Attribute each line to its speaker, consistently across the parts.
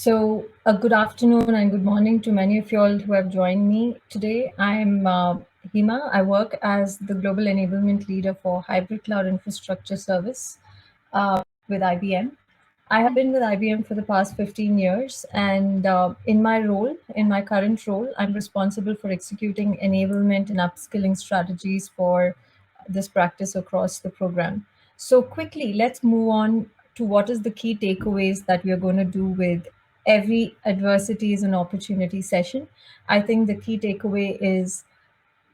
Speaker 1: Good afternoon and good morning to many of you all who have joined me today. I'm Hima. I work as the Global Enablement Leader for Hybrid Cloud Infrastructure Service with IBM. I have been with IBM for the past 15 years, and in my current role, I'm responsible for executing enablement and upskilling strategies for this practice across the program. So quickly, let's move on to what is the key takeaways that we are going to do with every adversity is an opportunity session. I think the key takeaway is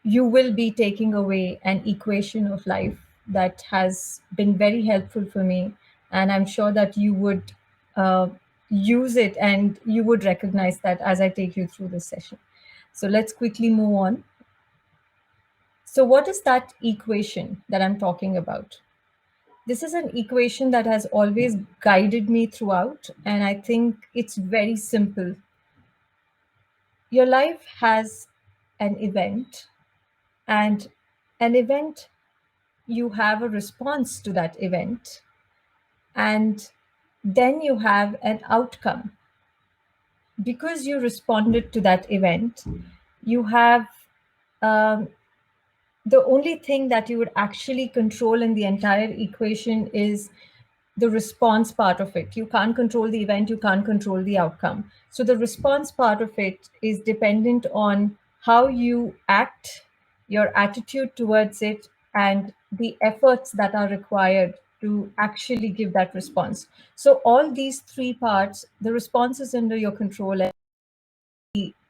Speaker 1: you will be taking away an equation of life that has been very helpful for me. And I'm sure that you would uh, use it and you would recognize that as I take you through this session. So let's quickly move on. So, what is that equation that I'm talking about? This is an equation that has always guided me throughout, and I think it's very simple. Your life has an event, and an event, you have a response to that event, and then you have an outcome. Because you responded to that event, you have um, the only thing that you would actually control in the entire equation is the response part of it. You can't control the event, you can't control the outcome. So the response part of it is dependent on how you act, your attitude towards it, and the efforts that are required to actually give that response. So all these three parts, the response is under your control and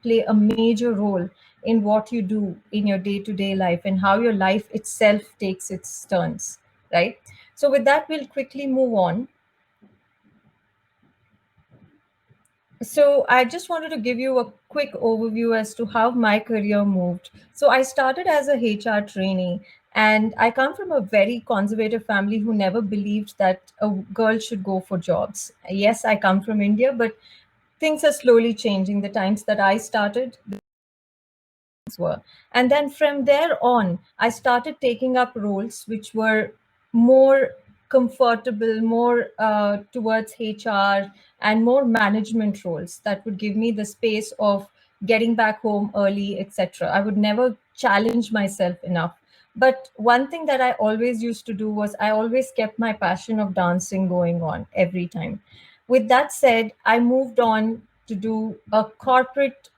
Speaker 1: play a major role in what you do in your day-to-day life and how your life itself takes its turns, right? So with that, we'll quickly move on. So I just wanted to give you a quick overview as to how my career moved. So I started as a HR trainee, and I come from a very conservative family who never believed that a girl should go for jobs. Yes, I come from India, but things are slowly changing. The times that I started, were. And then from there on, I started taking up roles which were more comfortable, more towards HR and more management roles that would give me the space of getting back home early, etc. I would never challenge myself enough. But one thing that I always used to do was I always kept my passion of dancing going on every time. With that said, I moved on to do a corporate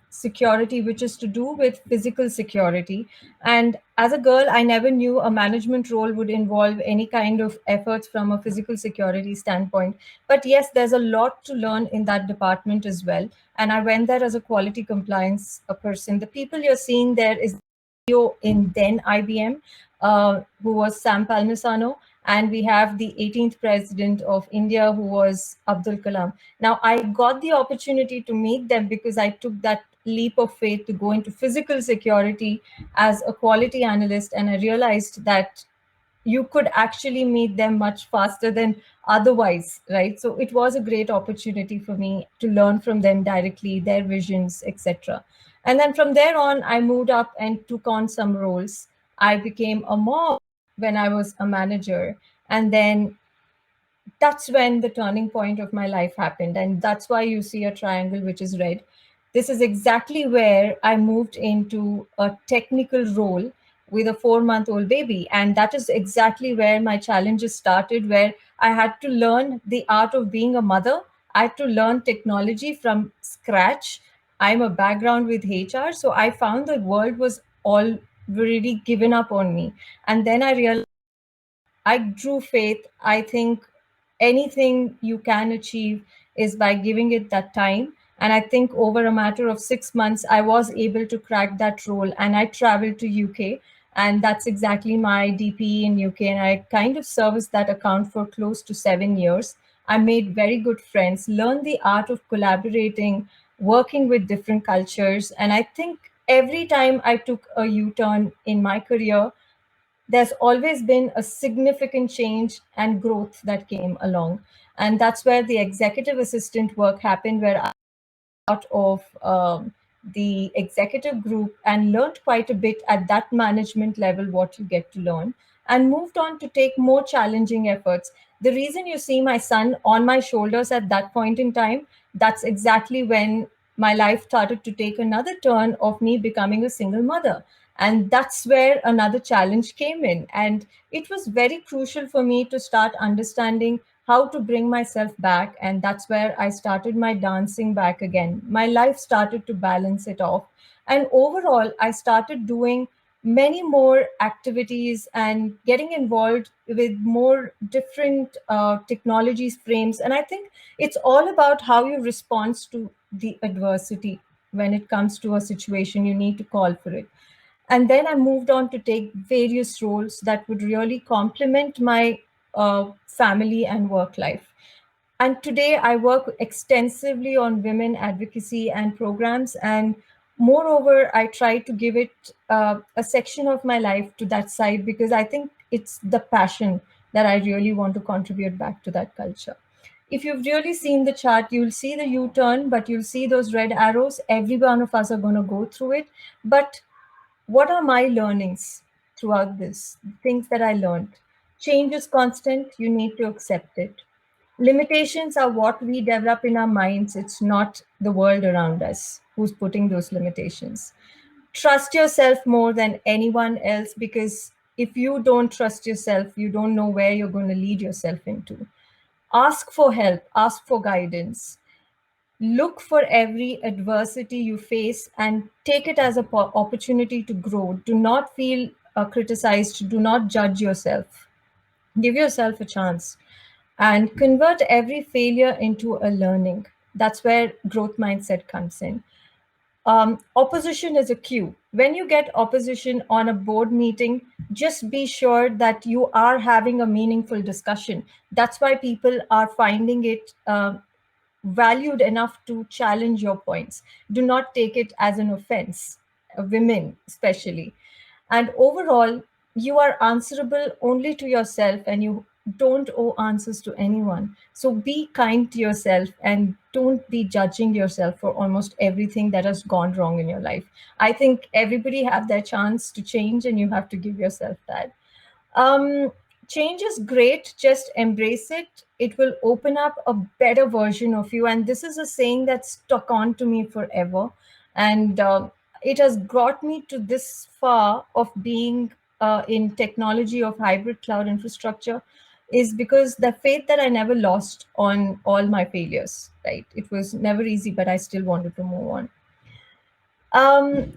Speaker 1: security, which is to do with physical security. And as a girl, I never knew a management role would involve any kind of efforts from a physical security standpoint. But yes, there's a lot to learn in that department as well. And I went there as a quality compliance person. The people you're seeing there is CEO in then IBM, who was Sam Palmisano, and we have the 18th president of India, who was Abdul Kalam. Now, I got the opportunity to meet them because I took that leap of faith to go into physical security as a quality analyst, and I realized that you could actually meet them much faster than otherwise, right? So it was a great opportunity for me to learn from them directly, their visions, etc. And then from there on, I moved up and took on some roles. I became a mom when I was a manager. And then that's when the turning point of my life happened. And that's why you see a triangle, which is red. This is exactly where I moved into a technical role with a 4-month old baby. And that is exactly where my challenges started, where I had to learn the art of being a mother. I had to learn technology from scratch. I'm a background with HR. So I found the world was already given up on me. And then I realized I drew faith. I think anything you can achieve is by giving it that time. And I think over a matter of 6 months, I was able to crack that role. And I traveled to UK, and that's exactly my DPE in UK. And I kind of serviced that account for close to 7 years. I made very good friends, learned the art of collaborating, working with different cultures. And I think every time I took a U-turn in my career, there's always been a significant change and growth that came along. And that's where the executive assistant work happened, where I was part of the executive group and learned quite a bit at that management level, what you get to learn, and moved on to take more challenging efforts. The reason you see my son on my shoulders at that point in time, that's exactly when my life started to take another turn of me becoming a single mother. And that's where another challenge came in. And it was very crucial for me to start understanding how to bring myself back. And that's where I started my dancing back again. My life started to balance it off. And overall, I started doing many more activities and getting involved with more different technologies frames. And I think it's all about how you respond to the adversity. When it comes to a situation, you need to call for it. And then I moved on to take various roles that would really complement my family and work life. And today I work extensively on women advocacy and programs. And moreover, I try to give it a section of my life to that side, because I think it's the passion that I really want to contribute back to that culture. If you've really seen the chart, you'll see the U turn, but you'll see those red arrows. Every one of us are going to go through it. But what are my learnings throughout this? Things that I learned. Change is constant. You need to accept it. Limitations are what we develop in our minds. It's not the world around us who's putting those limitations. Trust yourself more than anyone else, because if you don't trust yourself, you don't know where you're going to lead yourself into. Ask for help, ask for guidance. Look for every adversity you face and take it as an opportunity to grow. Do not feel criticized, do not judge yourself. Give yourself a chance and convert every failure into a learning. That's where growth mindset comes in. Opposition is a cue. When you get opposition on a board meeting, just be sure that you are having a meaningful discussion. That's why people are finding it valued enough to challenge your points. Do not take it as an offense, women especially. And overall, you are answerable only to yourself, and you don't owe answers to anyone. So be kind to yourself and don't be judging yourself for almost everything that has gone wrong in your life. I think everybody have their chance to change, and you have to give yourself that. um, Change is great. Just embrace it. It will open up a better version of you. And this is a saying that stuck on to me forever. And it has brought me to this far of being in technology of hybrid cloud infrastructure, is because the faith that I never lost on all my failures, right? It was never easy, but I still wanted to move on. Um,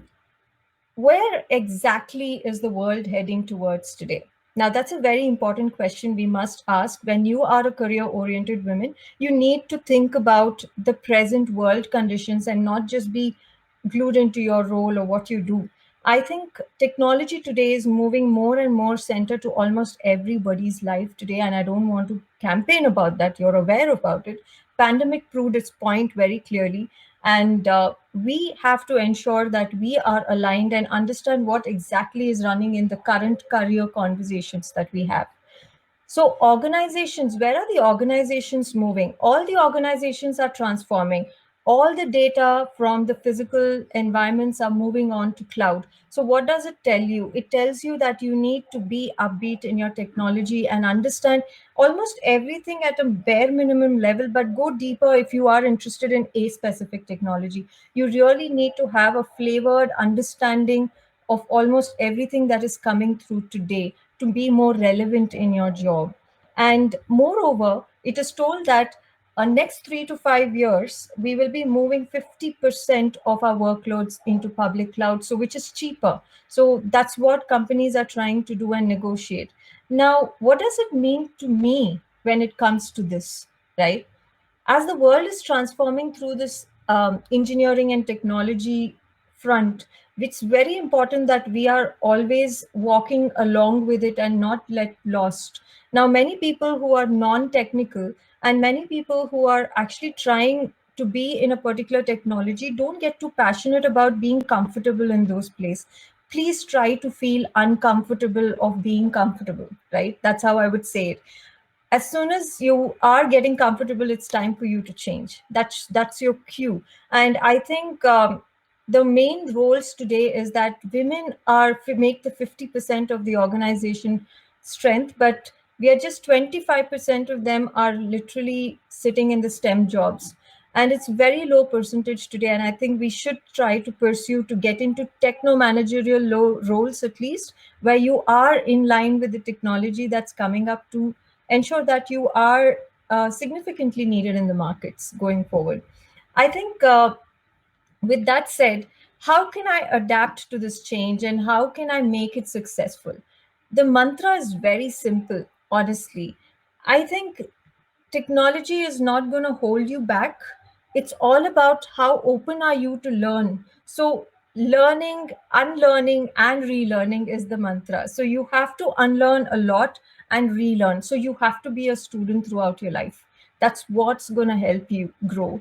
Speaker 1: where exactly is the world heading towards today? Now, that's a very important question we must ask. When you are a career oriented woman, you need to think about the present world conditions and not just be glued into your role or what you do. I think technology today is moving more and more center to almost everybody's life today. And I don't want to campaign about that. You're aware about it. Pandemic proved its point very clearly. And we have to ensure that we are aligned and understand what exactly is running in the current career conversations that we have. So, organizations, where are the organizations moving? All the organizations are transforming. All the data from the physical environments are moving on to cloud. So, what does it tell you? It tells you that you need to be upbeat in your technology and understand almost everything at a bare minimum level, but go deeper if you are interested in a specific technology. You really need to have a flavored understanding of almost everything that is coming through today to be more relevant in your job. And moreover, it is told that next 3 to 5 years, we will be moving 50% of our workloads into public cloud, so which is cheaper. So that's what companies are trying to do and negotiate. Now, what does it mean to me when it comes to this, right? As the world is transforming through this engineering and technology front, it's very important that we are always walking along with it and not let lost. Now, many people who are non-technical and many people who are actually trying to be in a particular technology don't get too passionate about being comfortable in those places. Please try to feel uncomfortable of being comfortable, right? That's how I would say it. As soon as you are getting comfortable, it's time for you to change. That's your cue. And I think the main roles today is that women are make the 50% of the organization strength, but we are just 25% of them are literally sitting in the STEM jobs. and it's very low percentage today, and I think we should try to pursue to get into techno managerial low roles, at least where you are in line with the technology that's coming up, to ensure that you are significantly needed in the markets going forward. I think with that said, how can I adapt to this change and how can I make it successful? The mantra is very simple, honestly. I think technology is not going to hold you back. It's all about how open are you to learn. So learning, unlearning, and relearning is the mantra. So you have to unlearn a lot and relearn. So you have to be a student throughout your life. That's what's going to help you grow.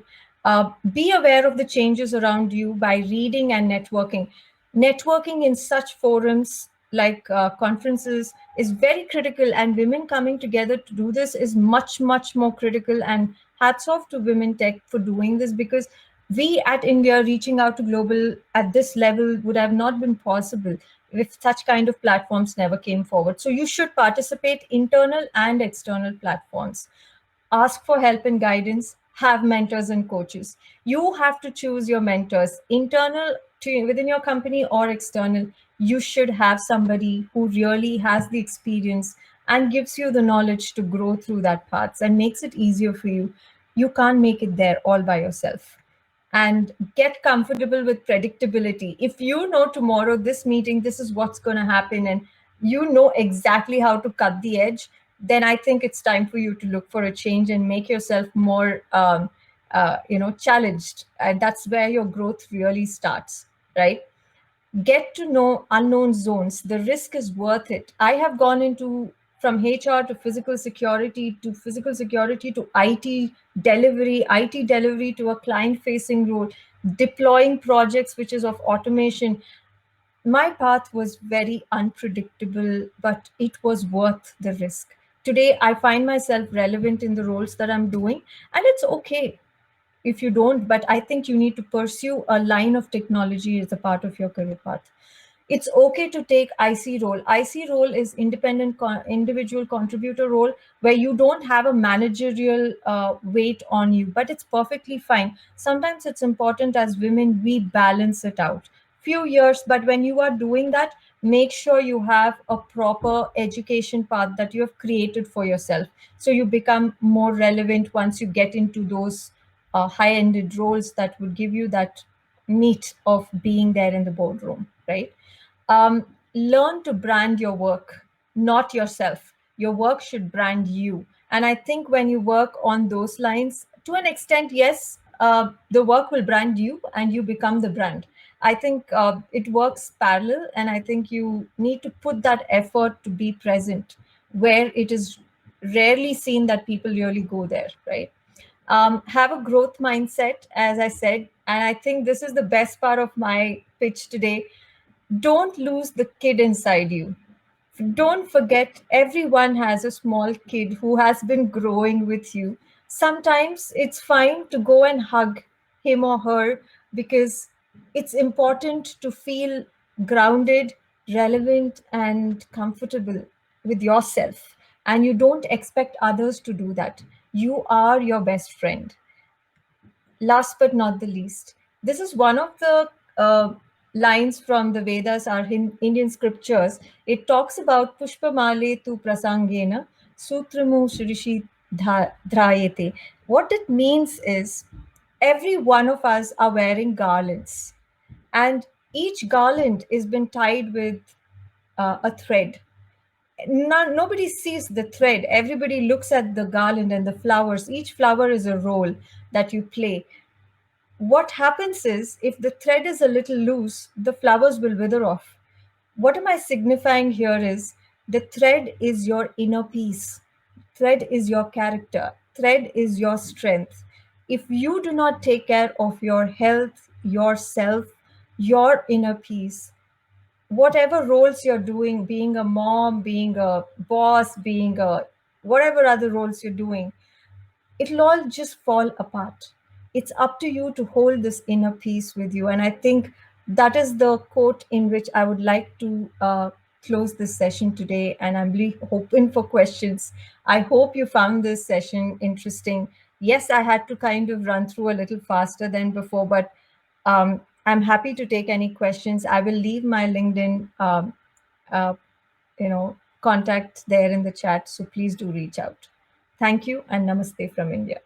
Speaker 1: Be aware of the changes around you by reading and networking. Networking in such forums like conferences is very critical, and women coming together to do this is much, much more critical. And hats off to women tech for doing this, because we at India reaching out to global at this level would have not been possible if such kind of platforms never came forward. So you should participate internal and external platforms. Ask for help and guidance, have mentors and coaches. You have to choose your mentors, internal to within your company or external. You should have somebody who really has the experience and gives you the knowledge to grow through that path and makes it easier for you. You can't make it there all by yourself. And get comfortable with predictability. If you know tomorrow this meeting, this is what's going to happen, and you know exactly how to cut the edge, then I think it's time for you to look for a change and make yourself more, challenged. And that's where your growth really starts, right? Get to know unknown zones. The risk is worth it. I have gone into from HR to physical security to IT delivery to a client facing role, deploying projects which is of automation. My path was very unpredictable, but it was worth the risk. Today, I find myself relevant in the roles that I'm doing, and it's okay if you don't, but I think you need to pursue a line of technology as a part of your career path. It's okay to take IC role. IC role is individual contributor role, where you don't have a managerial weight on you, but it's perfectly fine. Sometimes it's important as women we balance it out. Few years, but when you are doing that, make sure you have a proper education path that you have created for yourself, so you become more relevant once you get into those high-ended roles that would give you that meat of being there in the boardroom, right? Learn to brand your work, not yourself. Your work should brand you. And I think when you work on those lines, to an extent, yes, the work will brand you and you become the brand. I think it works parallel, and I think you need to put that effort to be present where it is rarely seen that people really go there, right? Have a growth mindset, as I said. And I think this is the best part of my pitch today. Don't lose the kid inside you. Don't forget, everyone has a small kid who has been growing with you. Sometimes it's fine to go and hug him or her, because it's important to feel grounded, relevant, and comfortable with yourself. And you don't expect others to do that. You are your best friend. Last but not the least, this is one of the lines from the Vedas, our Indian scriptures. It talks about Pushpamale tu prasangena sutramu shrishi dhrayate. What it means is every one of us are wearing garlands, and each garland is been tied with a thread. Nobody sees the thread. Everybody looks at the garland and the flowers. Each flower is a role that you play. What happens is, if the thread is a little loose, the flowers will wither off. What am I signifying here is the thread is your inner peace, thread is your character, thread is your strength. If you do not take care of your health, yourself, your inner peace, whatever roles you're doing, being a mom, being a boss, being a whatever other roles you're doing, it'll all just fall apart. It's up to you to hold this inner peace with you. And I think that is the quote in which I would like to close this session today. And I'm really hoping for questions. I hope you found this session interesting. Yes, I had to kind of run through a little faster than before, but I'm happy to take any questions. I will leave my LinkedIn, uh, contact there in the chat. So please do reach out. Thank you and namaste from India.